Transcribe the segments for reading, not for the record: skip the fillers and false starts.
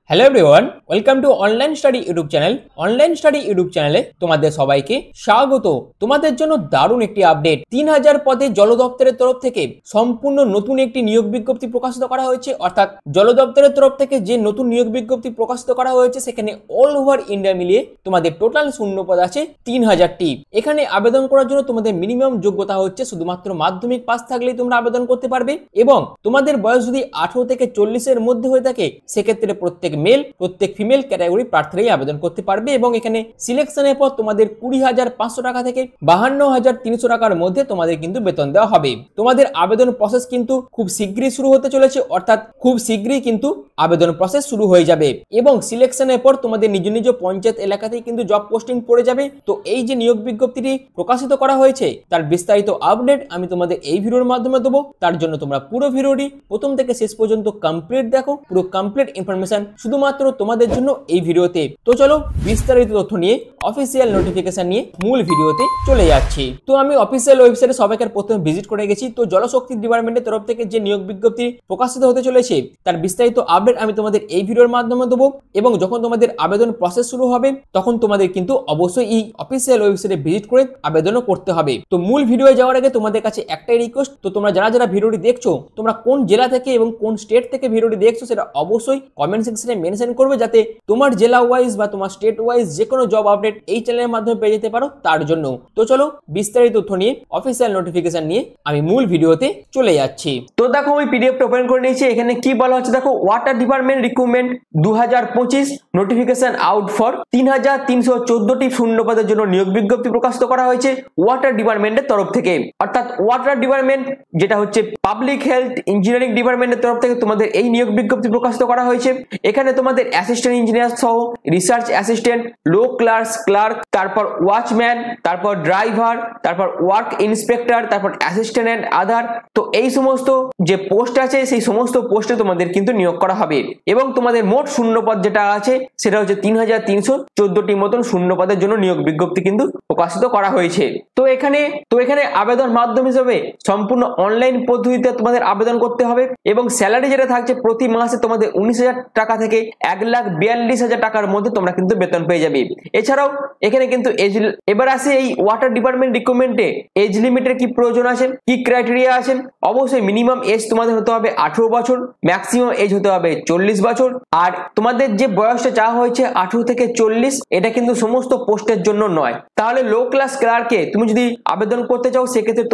Hello everyone, welcome to online study YouTube channel. Online study YouTube চ্যানেলে তোমাদের সবাইকে স্বাগত। তোমাদের জন্য দারুণ একটি আপডেট। 3000 পদে জল দপ্তরের তরফ থেকে সম্পূর্ণ নতুন একটি নিয়োগ বিজ্ঞপ্তি প্রকাশিত করা হয়েছে। অর্থাৎ জল দপ্তরের তরফ থেকে যে নতুন নিয়োগ বিজ্ঞপ্তি প্রকাশিত করা হয়েছে সেখানে অল ওভার ইন্ডিয়া মিলিয়ে তোমাদের টোটাল শূন্য পদ আছে 3000টি। এখানে আবেদন করার জন্য তোমাদের মিনিমাম যোগ্যতা হচ্ছে শুধুমাত্র মাধ্যমিক পাস থাকলেই তোমরা আবেদন করতে পারবে, এবং তোমাদের বয়স যদি 18 থেকে 40-এর মধ্যে হয়ে থাকে সেক্ষেত্রে প্রত্যেক মেল প্রত্যেক ফিমেল ক্যাটাগরি প্রার্থীরাই আবেদন করতে পারবে। এবং এখানে সিলেকশনের পর তোমাদের 20,500 টাকা থেকে 52,300 টাকার মধ্যে তোমাদের কিন্তু বেতন দেওয়া হবে। তোমাদের আবেদন প্রসেস কিন্তু খুব শীঘ্রই শুরু হতে চলেছে, অর্থাৎ খুব শীঘ্রই কিন্তু আবেদন প্রসেস শুরু হয়ে যাবে। এবং সিলেকশনের পর তোমাদের নিজ নিজ পঞ্চায়েত এলাকাতেই কিন্তু জব পোস্টিং পড়ে যাবে। তো এই যে নিয়োগ বিজ্ঞপ্তিটি প্রকাশিত করা হয়েছে তার বিস্তারিত আপডেট আমি তোমাদের এই ভিডিওর মাধ্যমে দেবো। তার জন্য তোমরা পুরো ভিডিওটি প্রথম থেকে শেষ পর্যন্ত কমপ্লিট দেখো। পুরো কমপ্লিট ইনফরমেশন শুধুমাত্র তোমাদের জন্য এই ভিডিওতে। তো চলো বিস্তারিত তথ্য নিয়ে অফিসিয়াল নোটিফিকেশন নিয়ে মূল ভিডিওতে চলে যাচ্ছি। তো আমি অফিসিয়াল ওয়েবসাইটে সবাইকে প্রথমে ভিজিট করে গেছি। তো জলশক্তি ডিপার্টমেন্টের তরফ থেকে যে নিয়োগ বিজ্ঞপ্তি প্রকাশিত হতে চলেছে তার বিস্তারিত আপডেট আমি তোমাদের এই ভিডিওর মাধ্যমে দেবো। এবং যখন তোমাদের আবেদন প্রসেস শুরু হবে তখন তোমাদের কিন্তু অবশ্যই এই অফিসিয়াল ওয়েবসাইটে ভিজিট করে আবেদনও করতে হবে। তো মূল ভিডিও যাওয়ার আগে তোমাদের কাছে একটাই রিকোয়েস্ট, তো তোমরা যারা যারা ভিডিওটি দেখছো তোমরা কোন জেলা থেকে এবং কোন স্টেট থেকে ভিডিওটি দেখছো সেটা অবশ্যই কমেন্ট সেকশনে মেনশন করবে, যাতে তোমার জেলা ওয়াইজ বা তোমার স্টেট ওয়াইজ যে কোনো জব আপডেট এই চ্যানেলের মাধ্যমে পেয়ে যেতে পারো তার জন্য। তো চলো বিস্তারিত তথ্য নিয়ে অফিসিয়াল নোটিফিকেশন নিয়ে আমি মূল ভিডিওতে চলে যাচ্ছি। তো দেখো আমি পিডিএফটা ওপেন করে নিয়েছি। এখানে কি বলা হচ্ছে দেখো, water department recruitment 2025 notification out for 3314টি শূন্য পদের জন্য নিয়োগ বিজ্ঞপ্তি প্রকাশিত করা হয়েছে ওয়াটার ডিপার্টমেন্টের তরফ থেকে। অর্থাৎ ওয়াটার ডিপার্টমেন্ট যেটা হচ্ছে পাবলিক হেলথ ইঞ্জিনিয়ারিং ডিপার্টমেন্টের তরফ থেকে তোমাদের এই নিয়োগ বিজ্ঞপ্তি প্রকাশিত করা হয়েছে। এখানে তোমাদের অ্যাসিস্ট্যান্ট ইঞ্জিনিয়ার সহ রিসার্চ অ্যাসিস্ট্যান্ট, লো ক্লার্ক, তারপর ওয়াচম্যান, তারপর ড্রাইভার, তারপর ওয়ার্ক ইন্সপেক্টর, তারপর অ্যাসিস্ট্যান্ট এন্ড আদার। তো এই সমস্ত যে পোস্ট আছে সেই সমস্ত পোস্টে তোমাদের কিন্তু নিয়োগ করা হবে। এবং তোমাদের মোট শূন্য পদ যেটা আছে সেটা হচ্ছে 3314টি মতন শূন্য পদের জন্য নিয়োগ বিজ্ঞপ্তি কিন্তু প্রকাশিত করা হয়েছে। তো এখানে আবেদন মাধ্যম হিসেবে সম্পূর্ণ অনলাইন পদ্ধতিতে তোমাদের আবেদন করতে হবে। এবং স্যালারি যেটা থাকছে প্রতি মাসে তোমাদের 19,000 টাকা থেকে 1,42,000 টাকার মধ্যে তোমরা কিন্তু বেতন পেয়ে যাবে। এছাড়াও এখানে কিন্তু এবার আসে এই ওয়াটার ডিপার্টমেন্ট রিক্রুটমেন্টে এজ লিমিটের কি প্রয়োজন আছে, কি ক্রাইটেরিয়া আছে। অবশ্যই মিনিমাম এজ তোমাদের হতে হবে 18 বছর, ম্যাক্সিমাম এজ হতে হবে 40 বছর। আর তোমাদের যে বয়সটা চাওয়া হয়েছে 18 থেকে 40, এটা কিন্তু সমস্ত পোস্টের জন্য নয়। তাহলে লো ক্লাস ক্লার্কে তুমি যদি আবেদন করতে চাও সেক্ষেত্রে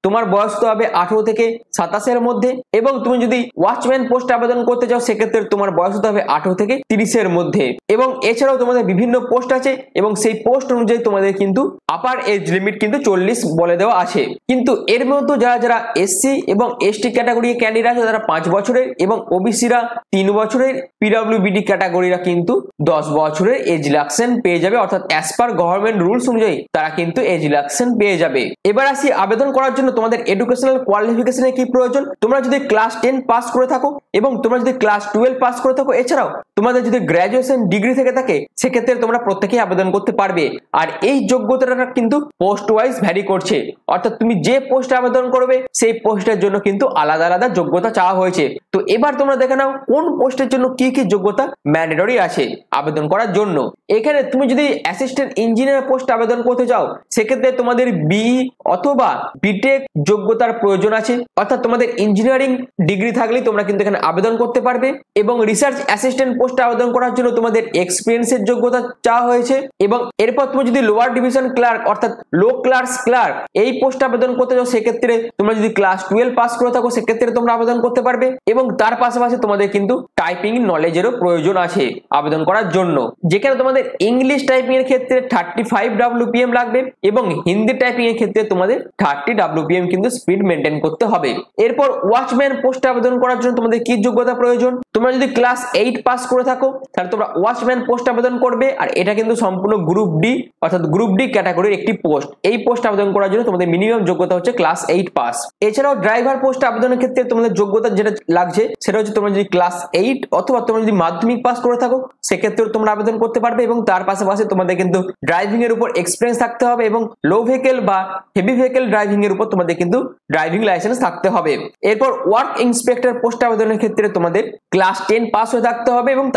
তোমার বয়স হতে হবে 18 থেকে 27-এর মধ্যে। এবং তুমি যদি ওয়াচম্যান পোস্টে আবেদন করতে চাও সেক্ষেত্রে তোমার বয়স হতে হবে 18 থেকে 30-এর মধ্যে। এবং এছাড়াও তোমাদের বিভিন্ন পোস্ট আছে এবং সেই পোস্ট অনুযায়ী তোমাদের কিন্তু আপার এজ লিমিট কিন্তু 40 বলে দেওয়া আছে। কিন্তু এর মধ্যে যারা এসসি এবং এসটি ক্যাটাগরি ক্যান্ডিডেট আছে তারা 5 বছরের, এবং ওবিসিরা 3 বছরের, পিডব্লিউবিডি ক্যাটাগরিরা কিন্তু 10 বছরের এজ রিল্যাক্সেশন পেয়ে যাবে। অর্থাৎ অ্যাজ পার গভর্নমেন্ট রুলস অনুযায়ী তারা কিন্তু এজ রিল্যাক্সেশন পেয়ে যাবে। এবার আসি আবেদন করার জন্য তোমাদের এডুকেশনাল কোয়ালিফিকেশনে কি প্রয়োজন। তোমরা যদি ক্লাস 10 পাস করে থাকো এবং তোমরা যদি ক্লাস 12 পাস করে থাকো, এছাড়াও তোমাদের যদি গ্র্যাজুয়েশন ডিগ্রি থেকে থাকে সেক্ষেত্রে তোমরা প্রত্যেকেই আবেদন করতে পারবে। আর এই যোগ্যতাটা কিন্তু পোস্ট ওয়াইজ ভ্যারি করছে। অর্থাৎ তুমি যে পোস্টে আবেদন করবে সেই পোস্টের জন্য কিন্তু আলাদা আলাদা যোগ্যতা চাওয়া হয়েছে। তো এবার তোমরা দেখে নাও কোন পোস্টের জন্য কি কি যোগ্যতা ম্যান্ডেটরি আছে আবেদন করার জন্য। এখানে তুমি যদি অ্যাসিস্ট্যান্ট ইঞ্জিনিয়ার পোস্টে আবেদন করতে চাও সেক্ষেত্রে তোমাদের বিই অথবা বিটেক যোগ্যতার প্রয়োজন আছে। অর্থাৎ তোমাদের ইঞ্জিনিয়ারিং ডিগ্রি থাকলেই তোমরা কিন্তু এখানে আবেদন করতে পারবে। এবং রিসার্চ অ্যাসিস্ট্যান্ট পোস্টে আবেদন করার জন্য তোমাদের এক্সপিরিয়েন্সের যোগ্যতা চাওয়া হয়েছে। এবং এরপর তুমি যদি লোয়ার ডিভিশন ক্লার্ক অর্থাৎ লো ক্লার্ক এই পোস্টে আবেদন করতে চাও সেক্ষেত্রে তোমরা যদি ক্লাস 12 পাস করে থাকো সেক্ষেত্রে তোমরা আবেদন করতে পারবে। এবং তার পাশাপাশি তোমাদের কিন্তু টাইপিং নলেজেরও প্রয়োজন আছে আবেদন করার জন্য, যেখানে তোমাদের ইংলিশ টাইপিং এর ক্ষেত্রে 35 WPM লাগবে এবং হিন্দি টাইপিং এর ক্ষেত্রে তোমাদের 30 WPM কিন্তু স্পিড মেনটেন করতে হবে। এরপর ওয়াচম্যান পোস্টে আবেদন করার জন্য তোমাদের কি যোগ্যতা প্রয়োজন। তোমরা যদি ক্লাস 8 পাস করে থাকো তাহলে তোমরা ওয়াচম্যান পোস্ট আবেদন করবে। আর এটা কিন্তু সম্পূর্ণ গ্রুপ ডি অর্থাৎ গ্রুপ ডি ক্যাটাগরির একটি পোস্ট। এই পোস্ট আবেদন করার জন্য তোমাদের মিনিমাম যোগ্যতা হচ্ছে ক্লাস 8 পাস। এছাড়াও ড্রাইভার পোস্ট আবেদনের ক্ষেত্রে তোমাদের যোগ্যতা যেটা লাগছে সেটা হচ্ছে তোমরা যদি ক্লাস 8 অথবা তোমরা যদি মাধ্যমিক পাস করে থাকো সেক্ষেত্রেও তোমরা আবেদন করতে পারবে। এবং তার পাশাপাশি তোমাদের কিন্তু ড্রাইভিং এর উপর এক্সপিরিয়েন্স থাকতে হবে এবং লো ভেহিকেল বা হেভি ভেহিকেল ড্রাইভিং এর উপর তোমাদের কিন্তু ড্রাইভিং লাইসেন্স থাকতে হবে। এরপর ওয়ার্ক ইন্সপেক্টর পোস্ট আবেদনের ক্ষেত্রে তোমাদের ক্লাস 10 পাস হয়ে থাকতে হবে এবং এবং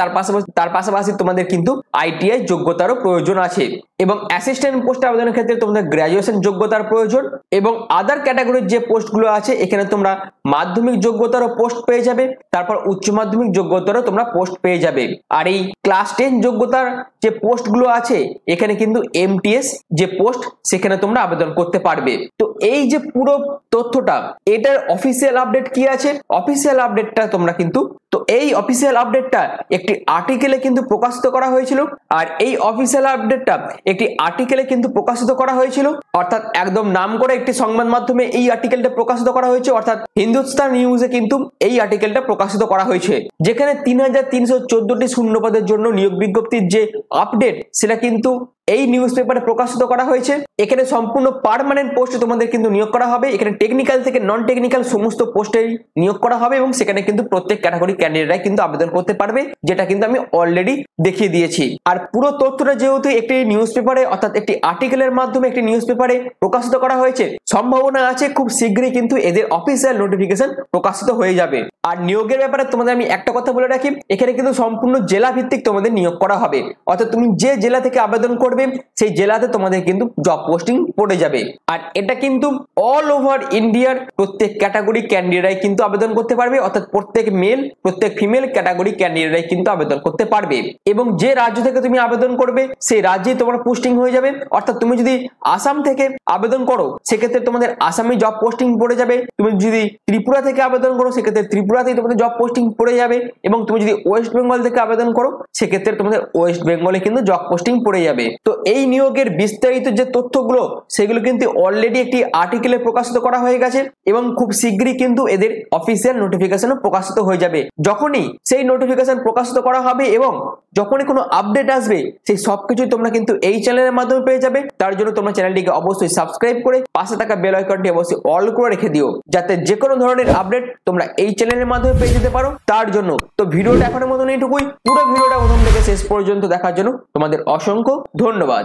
তার পাশাপাশি তোমাদের কিন্তু আইটিআই যোগ্যতারও প্রয়োজন আছে এবং অ্যাসিস্ট্যান্ট পোস্টে আবেদনের ক্ষেত্রে তোমাদের গ্র্যাজুয়েশন যোগ্যতার প্রয়োজন এবং আদার ক্যাটাগরির যে পোস্টগুলো আছে এখানে তোমরা মাধ্যমিক যোগ্যতারও পোস্ট পেয়ে যাবে, তারপর উচ্চ মাধ্যমিক যোগ্যতারও তোমরা পোস্ট পেয়ে যাবে। আর এই ক্লাস 10 যোগ্যতার যে পোস্টগুলো আছে এখানে কিন্তু এমটিএস যে পোস্ট সেখানে তোমরা আবেদন করতে পারবে। তো এই যে পুরো তথ্যটা এটার অফিসিয়াল আপডেট কি আছে, অফিসিয়াল আপডেটটা তোমরা কিন্তু এই অফিসিয়াল আপডেটটা একটি আর্টিকেলে কিন্তু প্রকাশিত করা হয়েছিল। আর এই অফিসিয়াল আপডেটটা একটি আর্টিকেলে কিন্তু প্রকাশিত করা হয়েছিল, অর্থাৎ একদম নাম করে একটি সংবাদ মাধ্যমে এই আর্টিকেলটা প্রকাশিত করা হয়েছে, অর্থাৎ হিন্দুস্তান নিউজে কিন্তু এই আর্টিকেলটা প্রকাশিত করা হয়েছে, যেখানে 3314টি শূন্যপদের জন্য নিয়োগ বিজ্ঞপ্তির যে আপডেট সেটা কিন্তু এই নিউজ পেপারে প্রকাশিত করা হয়েছে। এখানে সম্পূর্ণ পার্মানেন্ট পোস্টে তোমাদের কিন্তু নিয়োগ করা হবে, এখানে টেকনিক্যাল থেকে নন টেকনিক্যাল সমস্ত পোস্টেই নিয়োগ করা হবে এবং সেখানে কিন্তু প্রত্যেক ক্যাটাগরি ক্যান্ডিডেটরা কিন্তু আবেদন করতে পারবে, যেটা কিন্তু আমি অলরেডি দেখিয়ে দিয়েছি। আর পুরো তথ্যটা যেহেতু একটি নিউজ পেপারে অর্থাৎ একটি আর্টিকেলের মাধ্যমে একটি নিউজ পেপারে প্রকাশিত করা হয়েছে, সম্ভাবনা আছে খুব শীঘ্রই কিন্তু এদের অফিসিয়াল নোটিফিকেশন প্রকাশিত হয়ে যাবে। আর নিয়োগের ব্যাপারে তোমাদের আমি একটা কথা বলে রাখি, এখানে কিন্তু সম্পূর্ণ জেলা ভিত্তিক তোমাদের নিয়োগ করা হবে, অর্থাৎ তুমি যে জেলা থেকে আবেদন করবে সেই জেলাতে তোমাদের কিন্তু জব পোস্টিং পড়ে যাবে। আর এটা কিন্তু অল ওভার ইন্ডিয়ার প্রত্যেক ক্যাটাগরি ক্যান্ডিডেটরাই কিন্তু আবেদন করতে পারবে, অর্থাৎ প্রত্যেক মেল প্রত্যেক ফিমেল ক্যাটাগরি ক্যান্ডিডেটরাই কিন্তু আবেদন করতে পারবে এবং যে রাজ্য থেকে তুমি আবেদন করবে সেই রাজ্যেই তোমার পোস্টিং হয়ে যাবে। অর্থাৎ তুমি যদি আসাম থেকে আবেদন করো সেক্ষেত্রে তোমাদের আসামে জব পোস্টিং পড়ে যাবে, তুমি যদি ত্রিপুরা থেকে আবেদন করো সেক্ষেত্রে ত্রিপুরাতেই তোমাদের জব পোস্টিং পড়ে যাবে এবং তুমি যদি ওয়েস্ট বেঙ্গল থেকে আবেদন করো সেক্ষেত্রে তোমাদের ওয়েস্ট বেঙ্গলে কিন্তু জব পোস্টিং পড়ে যাবে। তো এই নিয়োগের বিস্তারিত যে তথ্যগুলো সেগুলো কিন্তু অলরেডি একটি আর্টিকেলে প্রকাশিত করা হয়ে গেছে এবং খুব শীঘ্রই কিন্তু এদের অফিসিয়াল নোটিফিকেশনও প্রকাশিত হয়ে যাবে। যখনই সেই নোটিফিকেশন প্রকাশিত করা হবে এবং যখনই কোনো আপডেট আসবে সেই সবকিছুই তোমরা কিন্তু এই চ্যানেলের মাধ্যমে পেয়ে যাবে। তার জন্য তোমরা চ্যানেলটিকে অবশ্যই সাবস্ক্রাইব করে পাশে থাকা বেল আইকনটি অবশ্যই অল করে রেখে দিও, যাতে যে কোনো ধরনের আপডেট তোমরা এই চ্যানেলের মাধ্যমে পেয়ে যেতে পারো। তার জন্য তো ভিডিওটা এখনের মতন এইটুকুই, পুরো ভিডিওটা প্রথম থেকে শেষ পর্যন্ত দেখার জন্য তোমাদের অসংখ্য ধন্যবাদ।